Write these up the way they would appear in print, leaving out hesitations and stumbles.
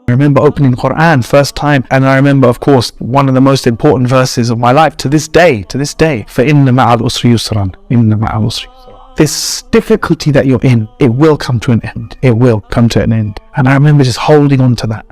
I remember opening Quran first time, and I remember, of course, one of the most important verses of my life to this day, فَإِنَّ مَعَ الْعُسْرِ يُسْرًا إِنَّ مَعَ الْعُسْرِ يُسْرًا. This difficulty that you're in, it will come to an end. It will come to an end. And I remember just holding on to that.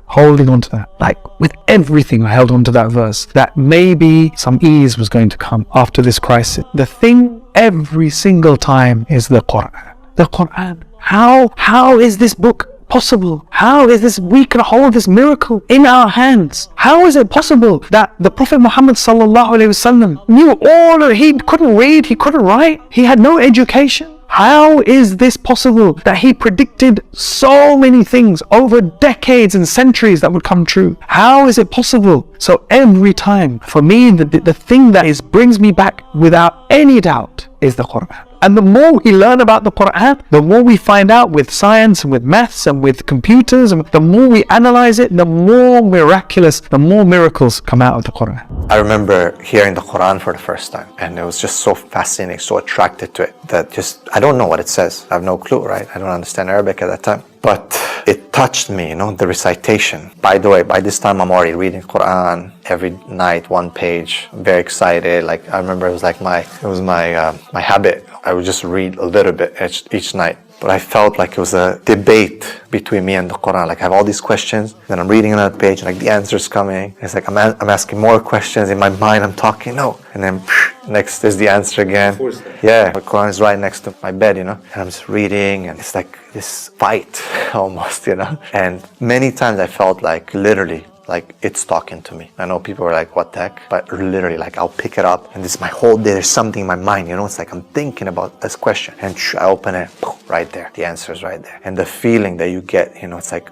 Like with everything, I held on to that verse, that maybe some ease was going to come after this crisis. The thing every single time is the Quran. The Quran. How is this book possible? How is this, we can hold this miracle in our hands? How is it possible that the Prophet Muhammad sallallahu alaihi wasallam knew all of, he couldn't read, he couldn't write, he had no education? How is this possible that he predicted so many things over decades and centuries that would come true? How is it possible? So every time, for me, the thing that brings me back without any doubt is the Quran. And the more we learn about the Quran, the more we find out with science and with maths and with computers, and the more we analyze it, the more miraculous, the more miracles come out of the Quran. I remember hearing the Quran for the first time, and it was just so fascinating, so attracted to it, that just, I don't know what it says. I have no clue, right? I don't understand Arabic at that time. But it touched me, the recitation. By the way, by this time I'm already reading Quran every night, one page, very excited. Like, I remember it was my habit. I would just read a little bit each night. But I felt like it was a debate between me and the Quran. Like, I have all these questions, then I'm reading another page, and like the answer's coming. It's like I'm asking more questions in my mind. I'm talking, and then next is the answer again. Yeah, the Quran is right next to my bed, and I'm just reading, and it's like this fight almost, And many times I felt like literally, like it's talking to me. I know people are like, what the heck? But literally, like, I'll pick it up, and this is my whole day. There's something in my mind, it's like I'm thinking about this question, and I open it, right there. The answer is right there. And the feeling that you get, it's like,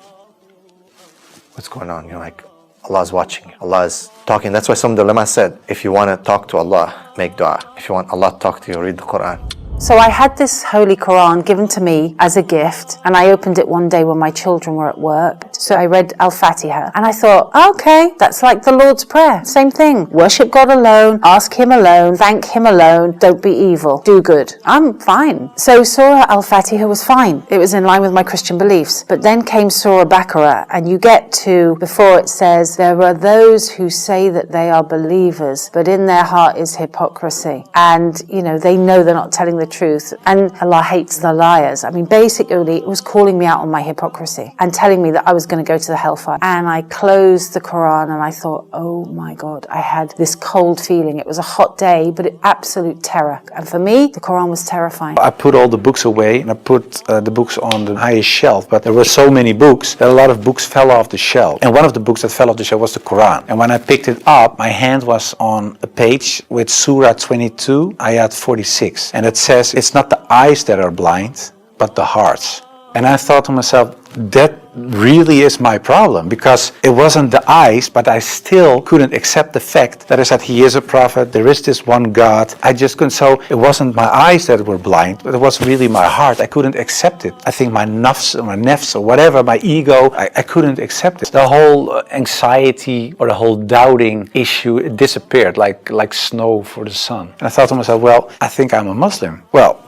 what's going on? Like, Allah's watching you. Allah is talking. That's why some of the ulama said, if you want to talk to Allah, make dua. If you want Allah to talk to you, read the Quran. So I had this Holy Quran given to me as a gift, and I opened it one day when my children were at work. So I read Al-Fatiha, and I thought, okay, that's like the Lord's Prayer. Same thing. Worship God alone, ask Him alone, thank Him alone, don't be evil, do good. I'm fine. So Surah Al-Fatiha was fine. It was in line with my Christian beliefs. But then came Surah Baqarah, and you get to, before it says, there are those who say that they are believers, but in their heart is hypocrisy. And, they know they're not telling the truth, and Allah hates the liars. I mean, basically, it was calling me out on my hypocrisy and telling me that I was going to go to the hellfire. And I closed the Quran, and I thought, oh my God, I had this cold feeling. It was a hot day, but absolute terror. And for me, the Quran was terrifying. I put all the books away, and I put the books on the highest shelf, but there were so many books that a lot of books fell off the shelf. And one of the books that fell off the shelf was the Quran. And when I picked it up, my hand was on a page with Surah 22, Ayat 46. And it says, it's not the eyes that are blind, but the hearts. And I thought to myself, that really is my problem, because it wasn't the eyes, but I still couldn't accept the fact that I said He is a prophet, there is this one God. I just couldn't. So it wasn't my eyes that were blind, but it was really my heart. I couldn't accept it. I think my nafs or whatever, my ego, I couldn't accept it. The whole anxiety or the whole doubting issue, it disappeared like snow for the sun. And I thought to myself, well, I think I'm a Muslim.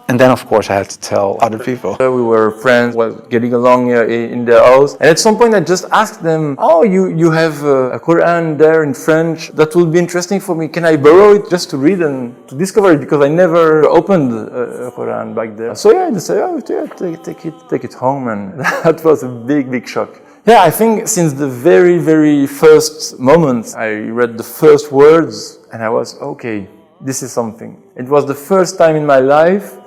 And then, of course, I had to tell other people. We were friends, getting along in their house. And at some point, I just asked them, oh, you have a Quran there in French. That will be interesting for me. Can I borrow it just to read and to discover it? Because I never opened a Quran back there. So yeah, they said, oh, yeah, take it home. And that was a big shock. Yeah, I think since the very, very first moment, I read the first words and I was, okay, this is something. It was the first time in my life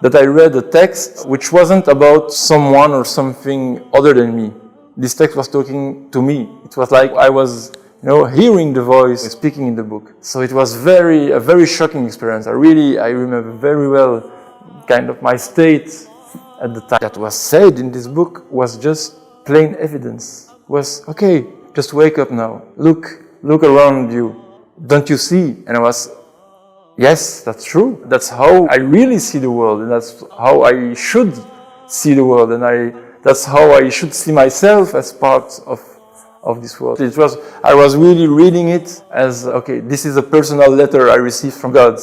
that I read a text which wasn't about someone or something other than me. This text was talking to me. It was like I was, hearing the voice speaking in the book. So it was a very shocking experience. I remember very well kind of my state at the time. That was said in this book was just plain evidence. Was, okay, just wake up now. Look around you. Don't you see? And I was, yes, that's true. That's how I really see the world, and that's how I should see the world, and that's how I should see myself as part of this world. I was really reading it as, okay, this is a personal letter I received from God,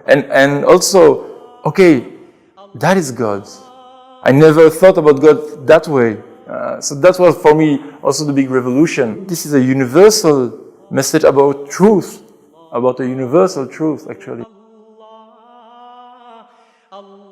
and also, okay, that is God. I never thought about God that way. So that was for me also the big revolution. This is a universal message about truth, about a universal truth actually. Allah